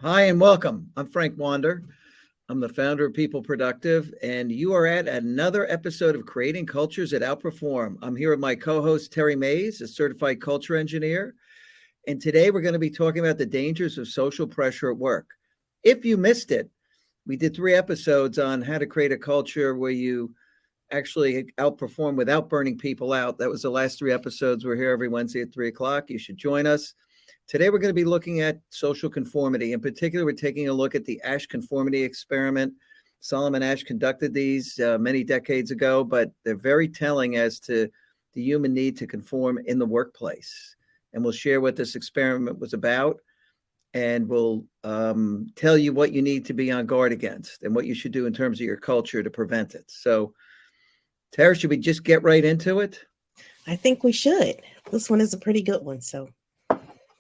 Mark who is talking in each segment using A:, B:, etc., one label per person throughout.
A: Hi and welcome. I'm Frank Wander. I'm the founder of PeopleProductive, and you are at another episode of Creating Cultures at Outperform. I'm here with my co-host, Terri Mays, a certified culture engineer. And today we're going to be talking about the dangers of social pressure at work. If you missed it, we did 3 episodes on how to create a culture where you actually outperform without burning people out. That was the last 3 episodes. We're here every Wednesday at 3 o'clock. You should join us. Today, we're going to be looking at social conformity. In particular, we're taking a look at the Asch conformity experiment. Solomon Asch conducted these many decades ago, but they're very telling as to the human need to conform in the workplace. And we'll share what this experiment was about, and we'll tell you what you need to be on guard against and what you should do in terms of your culture to prevent it. So, Tara, should we just get right into it?
B: I think we should. This one is a pretty good one, so.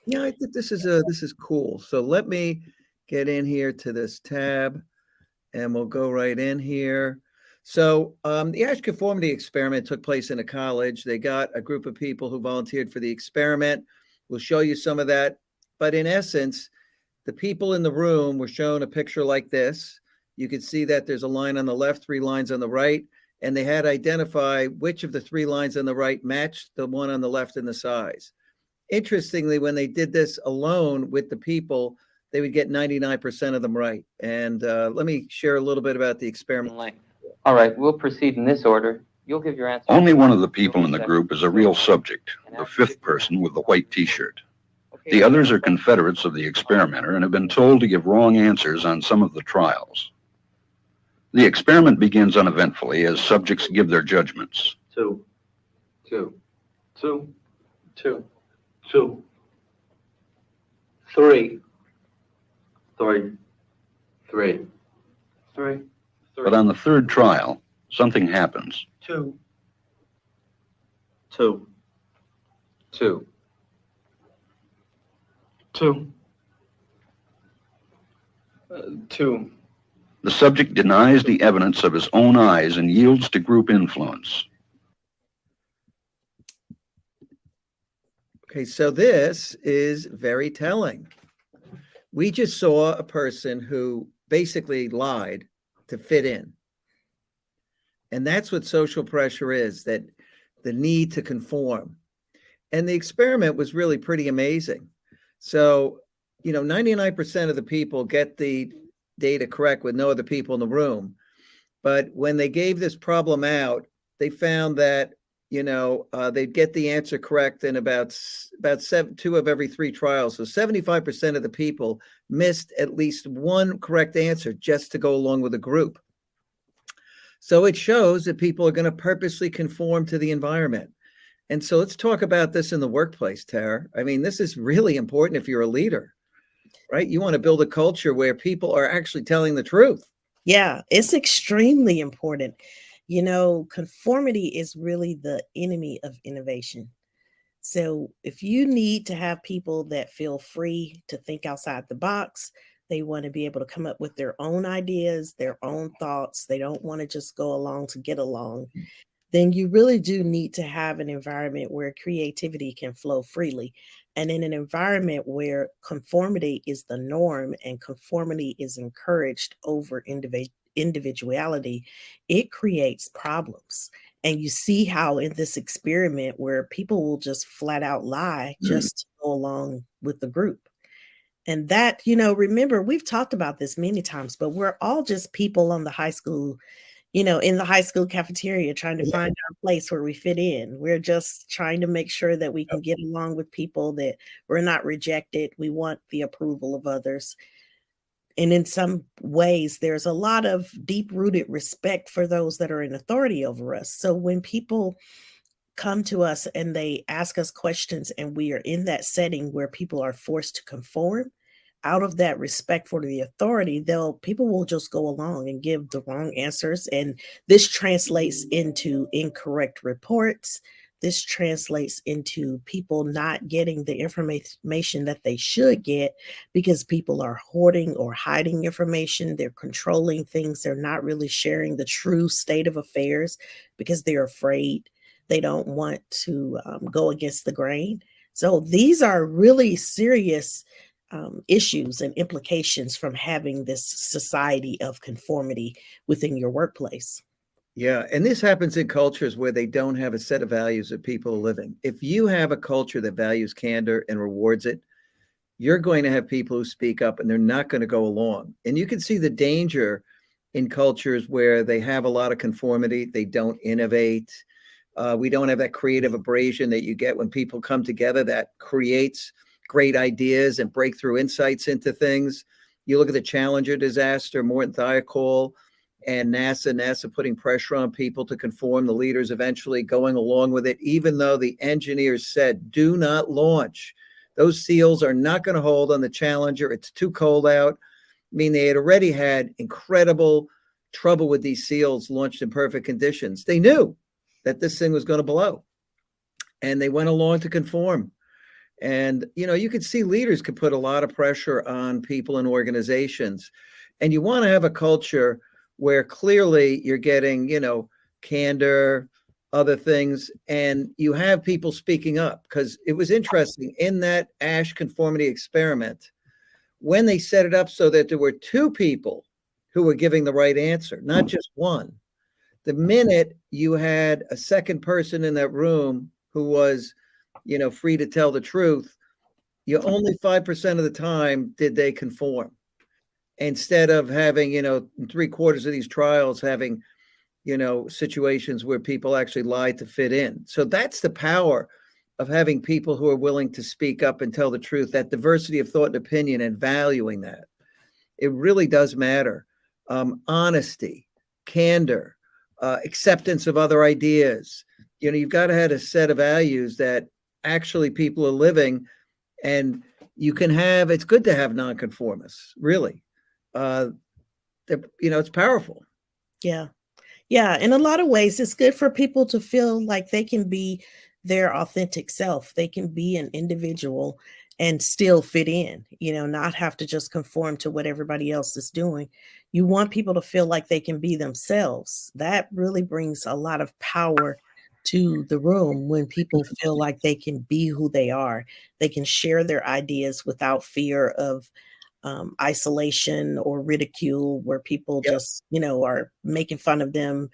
A: Yeah, I think this is cool. So let me get in here to this tab, and we'll go right in here. So the Asch conformity experiment took place in a college. They got a group of people who volunteered for the experiment. We'll show you some of that. But in essence, the people in the room were shown a picture like this. You can see that there's a line on the left, 3 lines on the right, and they had to identify which of the 3 lines on the right matched the one on the left in the size. Interestingly, when they did this alone with the people, they would get 99% of them right. And let me share a little bit about the experiment.
C: All right, we'll proceed in this order. You'll give your answer.
D: Only one of the people in the group is a real subject, the 5th person with the white t-shirt. The others are confederates of the experimenter and have been told to give wrong answers on some of the trials. The experiment begins uneventfully as subjects give their judgments.
C: 2, 2, 2, 2,
E: 2, 3,
C: 3,
E: 3,
C: 3.
D: But on the 3rd trial, something happens.
E: 2,
C: 2, 2,
E: 2, 2.
D: The subject denies the evidence of his own eyes and yields to group influence.
A: Okay, so this is very telling. We just saw a person who basically lied to fit in. And that's what social pressure is, that the need to conform. And the experiment was really pretty amazing. So, 99% of the people get the data correct with no other people in the room. But when they gave this problem out, they found that they'd get the answer correct in about 2 of every 3 trials. So 75% of the people missed at least one correct answer just to go along with the group. So it shows that people are going to purposely conform to the environment. And so let's talk about this in the workplace, Tara. I mean, this is really important if you're a leader, right? You want to build a culture where people are actually telling the truth.
B: Yeah, it's extremely important. Conformity is really the enemy of innovation. So if you need to have people that feel free to think outside the box, they want to be able to come up with their own ideas, their own thoughts. They don't want to just go along to get along. Then you really do need to have an environment where creativity can flow freely. And in an environment where conformity is the norm and conformity is encouraged over individuality, it creates problems. And you see how in this experiment where people will just flat out lie just to go along with the group. And that, remember, we've talked about this many times, but we're all just people on the high school, in the high school cafeteria trying to find our place where we fit in. We're just trying to make sure that we can get along with people, that we're not rejected. We want the approval of others. And in some ways, there's a lot of deep-rooted respect for those that are in authority over us. So when people come to us and they ask us questions and we are in that setting where people are forced to conform, out of that respect for the authority, people will just go along and give the wrong answers. And this translates into incorrect reports. This translates into people not getting the information that they should get because people are hoarding or hiding information. They're controlling things. They're not really sharing the true state of affairs because they're afraid. They don't want to go against the grain. So these are really serious issues and implications from having this society of conformity within your workplace.
A: Yeah, and this happens in cultures where they don't have a set of values that people are living. If you have a culture that values candor and rewards it, you're going to have people who speak up and they're not going to go along. And you can see the danger in cultures where they have a lot of conformity, they don't innovate. We don't have that creative abrasion that you get when people come together that creates great ideas and breakthrough insights into things. You look at the Challenger disaster, Morton Thiokol, and NASA putting pressure on people to conform, the leaders eventually going along with it, even though the engineers said, do not launch. Those seals are not going to hold on the Challenger. It's too cold out. I mean, they had already had incredible trouble with these seals launched in perfect conditions. They knew that this thing was going to blow, and they went along to conform. And, you could see leaders could put a lot of pressure on people and organizations. And you want to have a culture where clearly you're getting, candor, other things, and you have people speaking up. Because it was interesting in that ASH conformity experiment, when they set it up so that there were two people who were giving the right answer, not just one. The minute you had a second person in that room who was, free to tell the truth, you only 5% of the time did they conform. Instead of having, in 3/4 of these trials, having, situations where people actually lied to fit in. So that's the power of having people who are willing to speak up and tell the truth, that diversity of thought and opinion, and valuing that. It really does matter. Honesty, candor, acceptance of other ideas. You've got to have a set of values that actually people are living, and it's good to have nonconformists, really. It's powerful.
B: Yeah. Yeah. In a lot of ways, it's good for people to feel like they can be their authentic self. They can be an individual and still fit in, not have to just conform to what everybody else is doing. You want people to feel like they can be themselves. That really brings a lot of power to the room when people feel like they can be who they are. They can share their ideas without fear of isolation or ridicule, where people
A: Yep.
B: just, are making fun of them.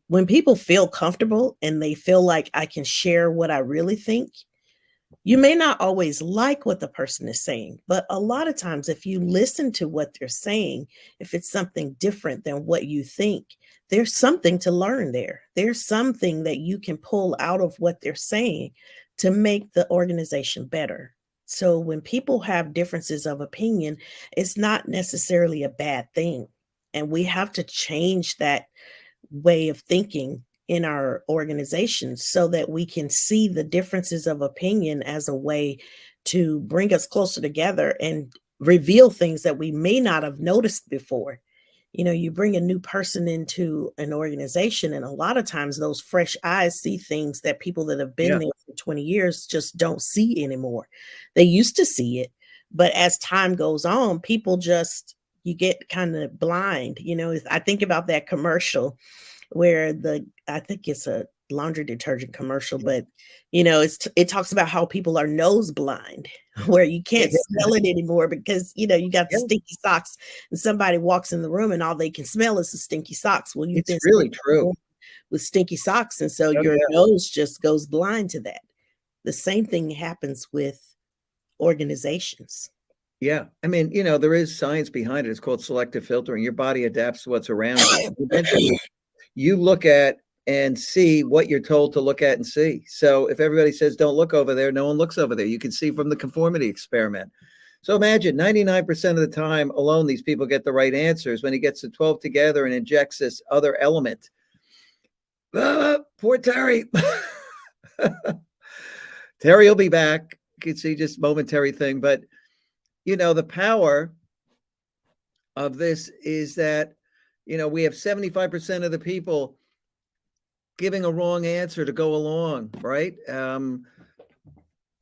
B: When people feel comfortable and they feel like I can share what I really think, you may not always like what the person is saying, but a lot of times if you listen to what they're saying, if it's something different than what you think, there's something to learn there. There's something that you can pull out of what they're saying to make the organization better. So when people have differences of opinion, it's not necessarily a bad thing. And we have to change that way of thinking in our organizations so that we can see the differences of opinion as a way to bring us closer together and reveal things that we may not have noticed before. You bring a new person into an organization, and a lot of times those fresh eyes see things that people that have been
A: Yeah.
B: there for 20 years just don't see anymore. They used to see it, but as time goes on, you get kind of blind. I think about that commercial where I think it's a laundry detergent commercial, but it talks about how people are nose blind, where you can't smell it anymore because you got
A: Yeah.
B: stinky socks, and somebody walks in the room and all they can smell is the stinky socks. Well, you've
A: It's
B: been
A: really
B: sitting
A: true.
B: with stinky socks, and so
A: Oh,
B: your
A: yeah.
B: nose just goes blind to that. The same thing happens with organizations.
A: Yeah. I mean, there is science behind it. It's called selective filtering. Your body adapts to what's around you. Eventually, you look at and see what you're told to look at and see. So if everybody says, don't look over there, no one looks over there. You can see from the conformity experiment. So imagine 99% of the time alone, these people get the right answers. When he gets the 12 together and injects this other element, poor Terri. Terri will be back. You can see just momentary thing, but the power of this is that, we have 75% of the people giving a wrong answer to go along, right? And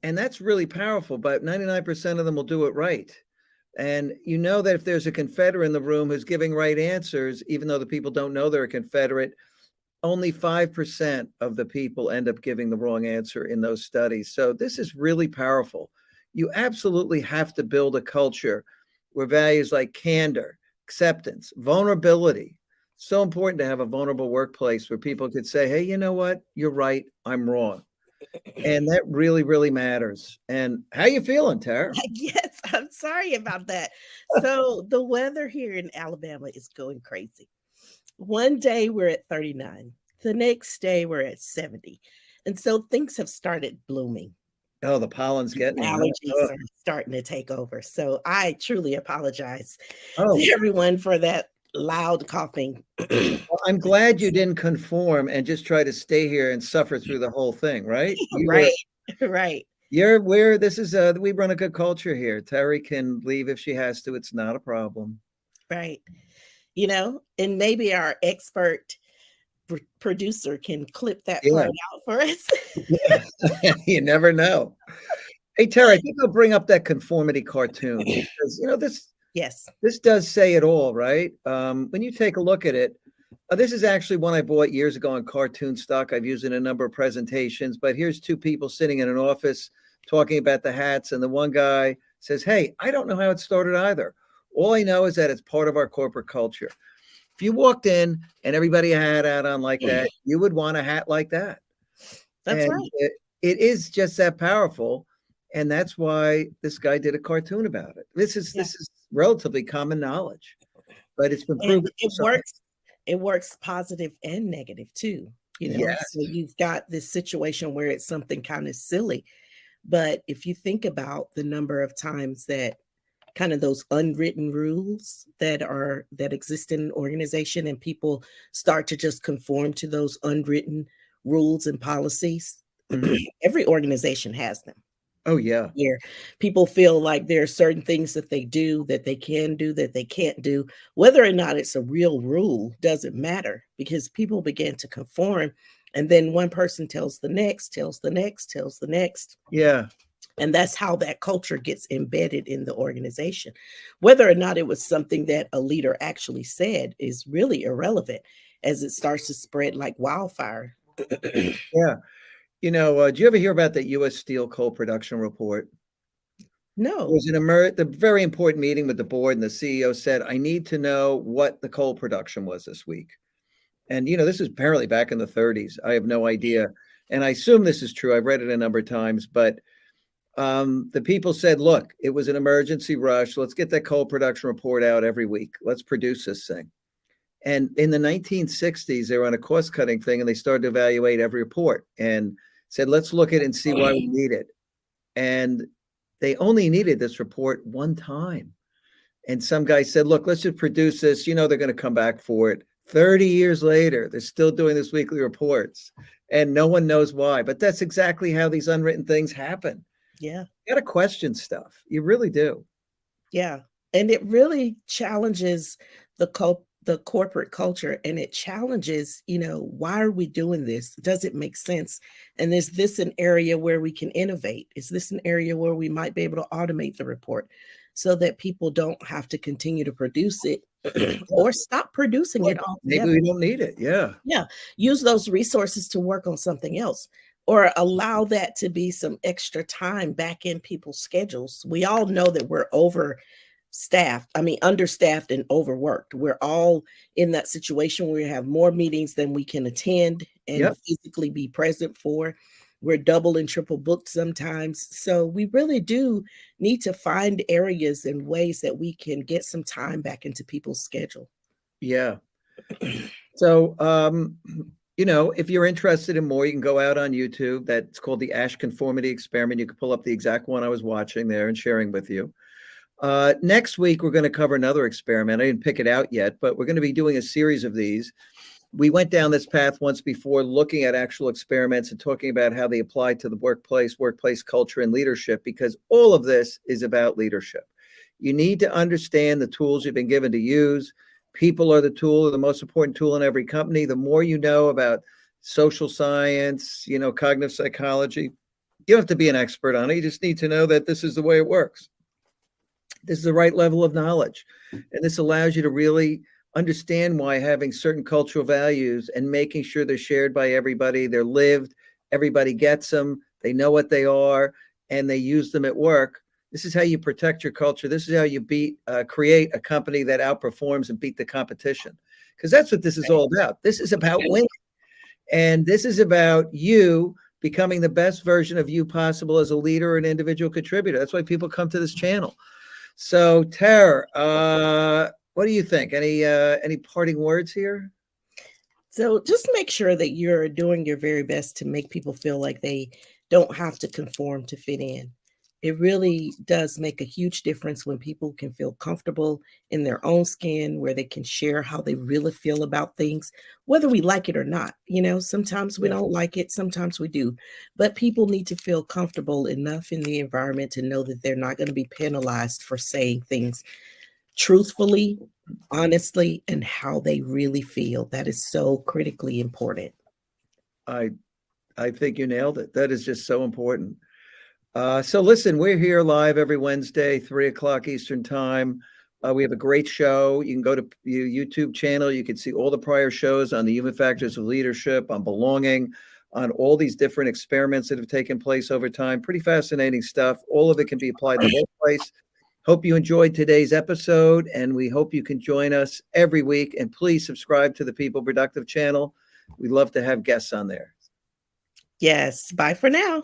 A: that's really powerful, but 99% of them will do it right. And that if there's a Confederate in the room who's giving right answers, even though the people don't know they're a Confederate, only 5% of the people end up giving the wrong answer in those studies. So this is really powerful. you absolutely have to build a culture where values like candor, acceptance, vulnerability, so important to have a vulnerable workplace where people could say, hey, you know what? You're right. I'm wrong. And that really, really matters. And how you feeling, Tara?
B: Yes, I'm sorry about that. So the weather here in Alabama is going crazy. One day we're at 39. The next day we're at 70. And so things have started blooming.
A: Oh, the pollen's getting you, huh?
B: Allergies are starting to take over. So I truly apologize
A: Oh,
B: to everyone for that loud coughing.
A: well, I'm glad you didn't conform and just try to stay here and suffer through the whole thing, right?
B: Right, right,
A: We're this is we run a good culture here. Terry can leave if she has to. It's not a problem.
B: right. And maybe our expert producer can clip that
A: Yeah.
B: part out for us.
A: Yeah. You never know. Hey, Terry, I think I'll bring up that conformity cartoon because
B: Yes.
A: this does say it all, right? When you take a look at it, this is actually one I bought years ago on cartoon stock. I've used it in a number of presentations, but here's two people sitting in an office talking about the hats, and the one guy says, hey, I don't know how it started either. All I know is that it's part of our corporate culture. If you walked in and everybody had a hat out on like that, you would want a hat like that.
B: That's
A: And
B: right.
A: it is just that powerful. And that's why this guy did a cartoon about it. This is relatively common knowledge, but it's been
B: And
A: proven.
B: it works positive and negative too.
A: Yes.
B: So you've got this situation where it's something kind of silly. But if you think about the number of times that kind of those unwritten rules that exist in an organization and people start to just conform to those unwritten rules and policies, every organization has them.
A: Oh, yeah.
B: Where people feel like there are certain things that they do, that they can do, that they can't do. Whether or not it's a real rule doesn't matter because people begin to conform. And then one person tells the next, tells the next, tells the next.
A: Yeah.
B: And that's how that culture gets embedded in the organization. Whether or not it was something that a leader actually said is really irrelevant as it starts to spread like wildfire.
A: Yeah. Do you ever hear about the U.S. Steel coal production report? It
B: No.
A: was the very important meeting with the board, and the CEO said, I need to know what the coal production was this week. And, this is apparently back in the 30s. I have no idea. And I assume this is true. I've read it a number of times, but the people said, look, it was an emergency rush. Let's get that coal production report out every week. Let's produce this thing. And in the 1960s, they were on a cost cutting thing and they started to evaluate every report and said, let's look at it and see why we need it. And they only needed this report one time. And some guy said, look, let's just produce this. They're going to come back for it. 30 years later, they're still doing this weekly reports and no one knows why. But that's exactly how these unwritten things happen.
B: Yeah.
A: You got to question stuff. You really do.
B: Yeah. And it really challenges the corporate culture, and it challenges, why are we doing this? Does it make sense? And is this an area where we can innovate? Is this an area where we might be able to automate the report so that people don't have to continue to produce it or stop producing it altogether?
A: Maybe we don't need it. Yeah.
B: Yeah. Use those resources to work on something else or allow that to be some extra time back in people's schedules. We all know that we're understaffed and overworked. We're all in that situation where we have more meetings than we can attend and physically be present for. We're double and triple booked sometimes. So we really do need to find areas and ways that we can get some time back into people's schedule.
A: Yeah. So, if you're interested in more, you can go out on YouTube. That's called the Ash Conformity Experiment. You can pull up the exact one I was watching there and sharing with you. Next week, we're going to cover another experiment. I didn't pick it out yet, but we're going to be doing a series of these. We went down this path once before, looking at actual experiments and talking about how they apply to the workplace culture, and leadership, because all of this is about leadership. You need to understand the tools you've been given to use. People are the tool, or the most important tool in every company. The more you know about social science, cognitive psychology, you don't have to be an expert on it. You just need to know that this is the way it works. This is the right level of knowledge. And this allows you to really understand why having certain cultural values and making sure they're shared by everybody, they're lived, everybody gets them, they know what they are, and they use them at work This is how you protect your culture. This is how you create a company that outperforms and beat the competition. Because that's what this is all about. This is about winning. And this is about you becoming the best version of you possible as a leader or an individual contributor. That's why people come to this channel. So, Terri, what do you think? Any parting words here?
B: So just make sure that you're doing your very best to make people feel like they don't have to conform to fit in. It really does make a huge difference when people can feel comfortable in their own skin, where they can share how they really feel about things, whether we like it or not. Sometimes we don't like it, sometimes we do. But people need to feel comfortable enough in the environment to know that they're not going to be penalized for saying things truthfully, honestly, and how they really feel. That is so critically important.
A: I think you nailed it. That is just so important. So listen, we're here live every Wednesday, 3:00 Eastern time. We have a great show. You can go to the YouTube channel. You can see all the prior shows on the human factors of leadership, on belonging, on all these different experiments that have taken place over time. Pretty fascinating stuff. All of it can be applied in the workplace. Hope you enjoyed today's episode, and we hope you can join us every week. And please subscribe to the People Productive channel. We'd love to have guests on there.
B: Yes. Bye for now.